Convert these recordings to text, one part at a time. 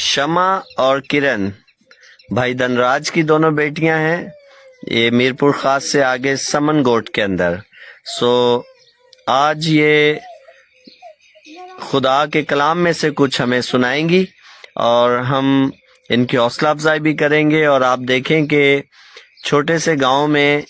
शमा और किरण भाई धनराज की दोनों बेटियां हैं। ये मीरपुर खास से आगे समनगोट के अंदर। आज ये खुदा के कलाम में से कुछ हमें सुनाएंगी और हम इनकी हौसला अफजाई भी करेंगे। और आप देखें कि छोटे से गांव में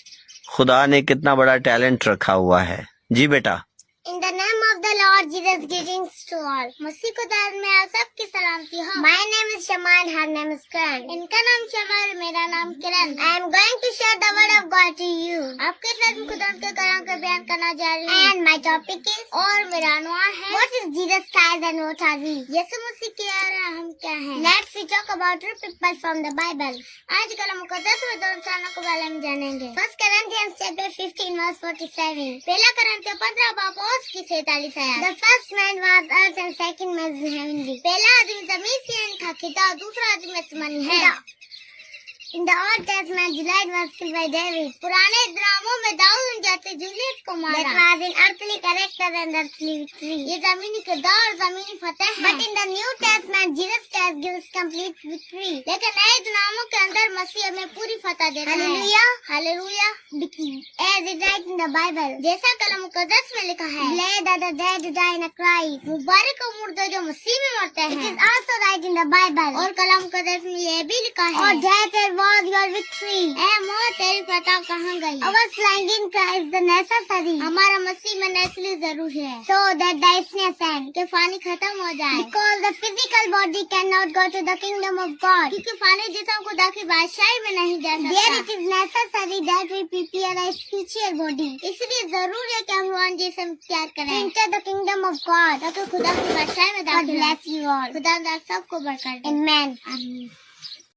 खुदा ने कितना बड़ा टैलेंट रखा हुआ है। जी बेटा। In the name of the Lord Jesus, greetings to all. मसीह को दाद में आप सबकी सलामती हो। My name is Shama and her name is Kiran. इनका नाम शमा और मेरा नाम किरण। I am going to share the word of God to you. आपके साथ खुदा के कलाम का बयान करना जा रही हूँ। And my topic is और मेरा अनुवाद है What is Jesus Christ and what are we? यीशु मसीह क्या है हम क्या हैं? Let's we talk about two people from the Bible. आज कल मुकद्दस में दो इंसानों के बारे में जानेंगे। First Corinthians chapter 15 verse 47. पहला करंथियों 15 बाब की 47 आयत। The first man was earth and second man was heavenly. पहला आदमी जमीन से यानी था, दूसरा आदमी आसमानी है। In the Old Testament, Juliet was killed by David. पुराने ड्रामों में दाऊद जाते जूलियट को मारा। That was an earthly character and earthly victory. ये जमीनी किरदार और जमीनी फतेह है। But in the New Testament, Jesus Christ gives complete victory. लेकिन नए ड्रामों के अंदर मसीह हमें पूरी फतह देता है। Hallelujah, hallelujah. As it writes in the Bible, जैसा कलम मुकद्दस में लिखा है, Blessed are the dead who die in Christ. मुबारक हो मुर्दे जो मसीह में मरते हैं। It is also right in the Bible. और कलम मुकद्दस में ये भी लिखा है, और death was your victory. मौत तेरी फतह कहाँ गई? Our flying in Christ the necessary. हमारा मसीह में नेसली जरूर है। So that darkness end. कि फानी खत्म हो जाए। Because the physical body cannot go to the kingdom of God. क्योंकि फानी जिस्म खुदा की बादशाही में नहीं जा सकता। There it is necessary that we prepare a spiritual body. इसलिए जरूर है कि हम रूहानी जिस्म तैयार करें। Enter the kingdom of God. ताकि खुदा की बादशाही में दाखिल हो। God bless you all. खुदा सबको बरकत दे। Amen.